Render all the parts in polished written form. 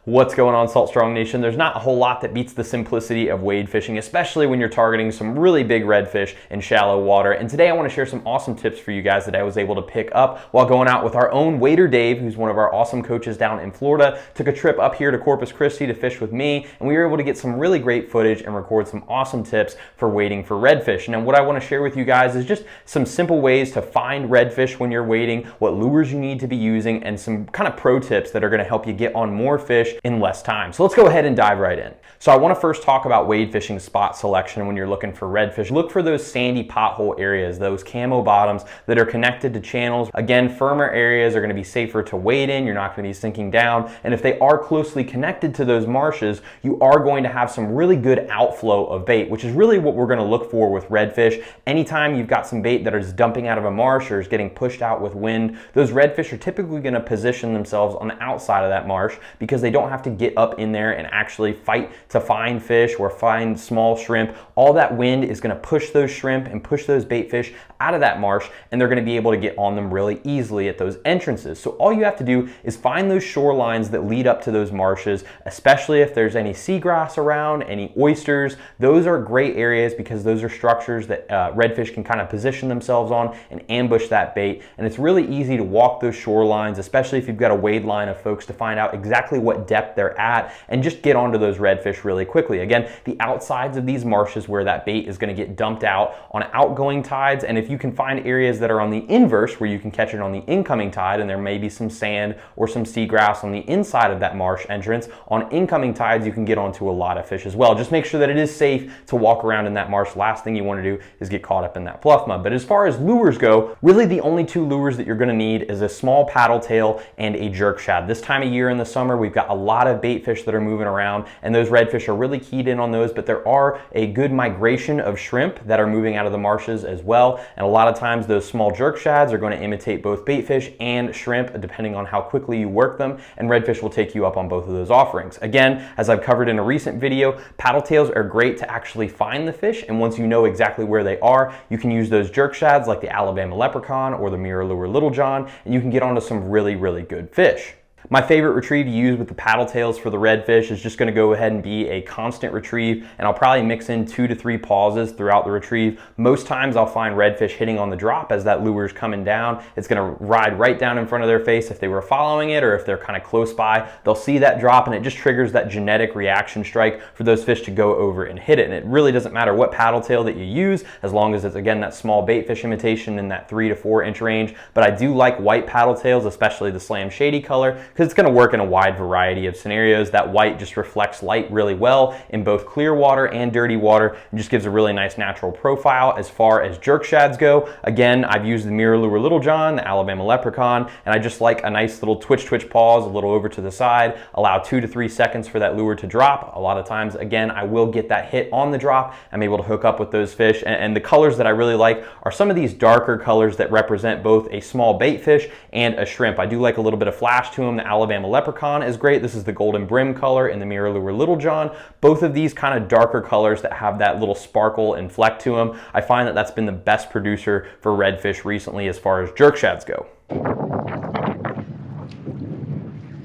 What's going on, Salt Strong Nation? There's not a whole lot that beats the simplicity of wade fishing, especially when you're targeting some really big redfish in shallow water. And today I want to share some awesome tips for you guys that I was able to pick up while going out with our own wader Dave, who's one of our awesome coaches down in Florida. Took a trip up here to Corpus Christi to fish with me, and we were able to get some really great footage and record some awesome tips for wading for redfish. And what I want to share with you guys is just some simple ways to find redfish when you're wading, what lures you need to be using, and some kind of pro tips that are going to help you get on more fish in less time. So let's go ahead and dive right in. So I want to first talk about wade fishing spot selection when you're looking for redfish. Look for those sandy pothole areas, those camo bottoms that are connected to channels. Again, firmer areas are going to be safer to wade in. You're not going to be sinking down. And if they are closely connected to those marshes, you are going to have some really good outflow of bait, which is really what we're going to look for with redfish. Anytime you've got some bait that is dumping out of a marsh or is getting pushed out with wind, those redfish are typically going to position themselves on the outside of that marsh because they don't have to get up in there and actually fight to find fish or find small shrimp. All that wind is going to push those shrimp and push those bait fish out of that marsh, and they're going to be able to get on them really easily at those entrances. So all you have to do is find those shorelines that lead up to those marshes, especially if there's any seagrass around, any oysters. Those are great areas because those are structures that redfish can kind of position themselves on and ambush that bait. And it's really easy to walk those shorelines, especially if you've got a wade line of folks, to find out exactly what depth they're at and just get onto those redfish really quickly. Again, the outsides of these marshes where that bait is going to get dumped out on outgoing tides, and if you can find areas that are on the inverse where you can catch it on the incoming tide and there may be some sand or some seagrass on the inside of that marsh entrance, on incoming tides you can get onto a lot of fish as well. Just make sure that it is safe to walk around in that marsh. Last thing you want to do is get caught up in that bluff mud. But as far as lures go, really the only two lures that you're going to need is a small paddle tail and a jerk shad. This time of year in the summer, we've got a lot of bait fish that are moving around, and those redfish are really keyed in on those, but there are a good migration of shrimp that are moving out of the marshes as well. And a lot of times those small jerk shads are going to imitate both bait fish and shrimp depending on how quickly you work them, and redfish will take you up on both of those offerings. Again, as I've covered in a recent video, paddle tails are great to actually find the fish, and once you know exactly where they are, you can use those jerk shads like the Alabama leprechaun or the mirror lure little john, and you can get onto some really good fish. My favorite retrieve to use with the paddle tails for the redfish is just going to go ahead and be a constant retrieve, and I'll probably mix in 2 to 3 pauses throughout the retrieve. Most times I'll find redfish hitting on the drop as that lure is coming down. It's going to ride right down in front of their face if they were following it, or if they're kind of close by, they'll see that drop and it just triggers that genetic reaction strike for those fish to go over and hit it. And it really doesn't matter what paddle tail that you use, as long as it's, again, that small bait fish imitation in that 3 to 4 inch range. But I do like white paddle tails, especially the Slam Shady color, because it's going to work in a wide variety of scenarios. That white just reflects light really well in both clear water and dirty water, and just gives a really nice natural profile. As far as jerk shads go, again, I've used the mirror lure little john, the Alabama leprechaun, and I just like a nice little twitch pause, a little over to the side, allow 2 to 3 seconds for that lure to drop. A lot of times, again, I will get that hit on the drop. I'm able to hook up with those fish, and the colors that I really like are some of these darker colors that represent both a small bait fish and a shrimp. I do like a little bit of flash to them. The Alabama leprechaun is great. This is the golden brim color in the mirror lure little john. Both of these kind of darker colors that have that little sparkle and fleck to them, I find that that's been the best producer for redfish recently as far as jerk shads go.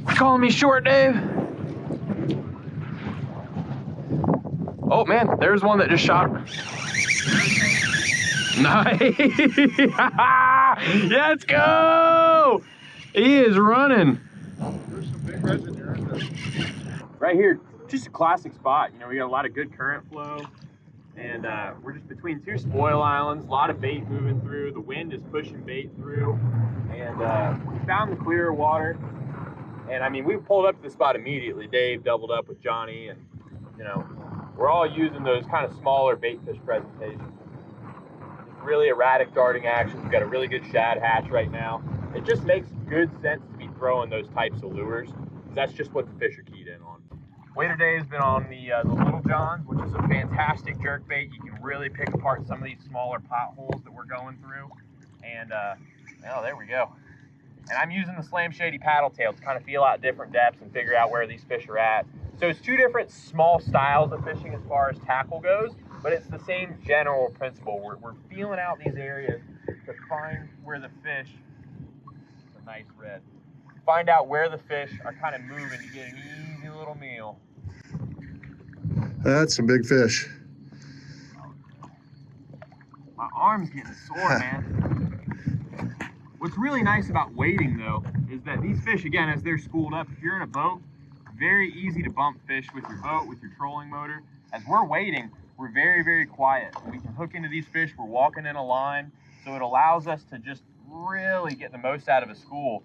Calling me short, Dave? Oh man, there's one that just shot. Nice. Let's go. He is running. There's some big reds in here, isn't there? Right here, just a classic spot. You know, we got a lot of good current flow, and we're just between 2 spoil islands, a lot of bait moving through. The wind is pushing bait through, and we found the clearer water. And I mean, we pulled up to the spot immediately. Dave doubled up with Johnny, and you know, we're all using those kind of smaller bait fish presentations. Just really erratic darting action. We've got a really good shad hatch right now. It just makes good sense to be throwing those types of lures, because that's just what the fish are keyed in on. Wader Day has been on the Little Johns, which is a fantastic jerk bait. You can really pick apart some of these smaller potholes that we're going through. And oh, there we go. And I'm using the Slam Shady paddle tail to kind of feel out different depths and figure out where these fish are at. So it's 2 different small styles of fishing as far as tackle goes, but it's the same general principle. We're feeling out these areas to find where the fish, it's a nice red, find out where the fish are kind of moving to get an easy little meal. That's some big fish. My arm's getting sore, man. What's really nice about wading, though, is that these fish, again, as they're schooled up, if you're in a boat, very easy to bump fish with your boat, with your trolling motor. As we're wading, we're very, very quiet. We can hook into these fish. We're walking in a line, so it allows us to just really get the most out of a school.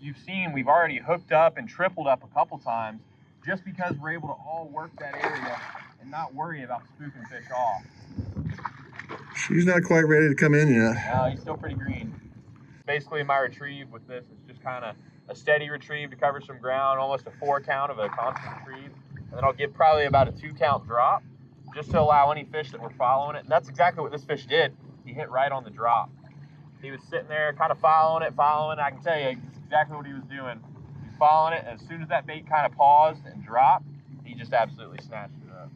You've seen we've already hooked up and tripled up a couple times just because we're able to all work that area and not worry about spooking fish off. She's not quite ready to come in yet. No, he's still pretty green. Basically, my retrieve with this is just kind of a steady retrieve to cover some ground, almost a 4 count of a constant retrieve. And then I'll give probably about a 2 count drop just to allow any fish that were following it. And that's exactly what this fish did. He hit right on the drop. He was sitting there kind of following it. I can tell you exactly what he was doing. He was following it, and as soon as that bait kind of paused and dropped, he just absolutely snatched it up.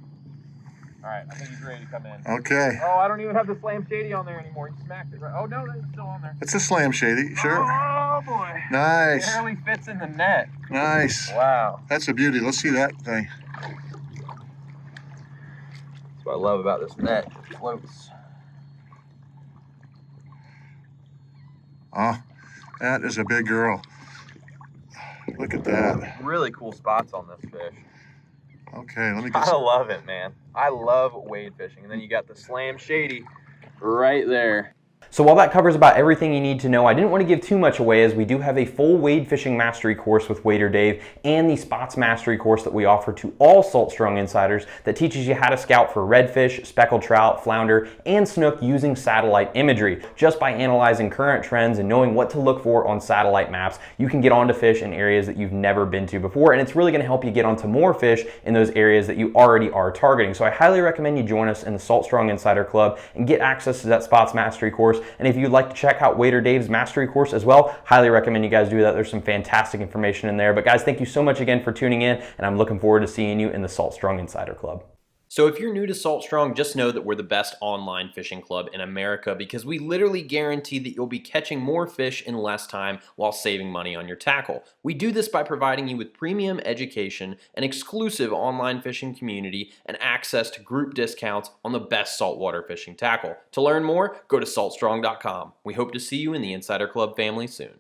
All right, I think he's ready to come in. Okay. Oh, I don't even have the slam shady on there anymore. He smacked it right. Oh, no, it's still on there. It's a slam shady, sure. Oh, boy. Nice. Barely fits in the net. Nice. Wow. That's a beauty. Let's see that thing. That's what I love about this net. It floats. Oh, that is a big girl. Look at that. Really cool spots on this fish. Okay, let me get I some. love it, man. I love wade fishing. And then you got the slam shady right there. So while that covers about everything you need to know, I didn't want to give too much away as we do have a full wade fishing mastery course with Wader Dave and the spots mastery course that we offer to all Salt Strong insiders that teaches you how to scout for redfish, speckled trout, flounder, and snook using satellite imagery. Just by analyzing current trends and knowing what to look for on satellite maps, you can get onto fish in areas that you've never been to before, and it's really going to help you get onto more fish in those areas that you already are targeting. So I highly recommend you join us in the Salt Strong Insider Club and get access to that spots mastery course. And if you'd like to check out Wader Dave's mastery course as well, highly recommend you guys do that. There's some fantastic information in there. But guys, thank you so much again for tuning in, and I'm looking forward to seeing you in the Salt Strong Insider Club. So if you're new to Salt Strong, just know that we're the best online fishing club in America because we literally guarantee that you'll be catching more fish in less time while saving money on your tackle. We do this by providing you with premium education, an exclusive online fishing community, and access to group discounts on the best saltwater fishing tackle. To learn more, go to saltstrong.com. We hope to see you in the Insider Club family soon.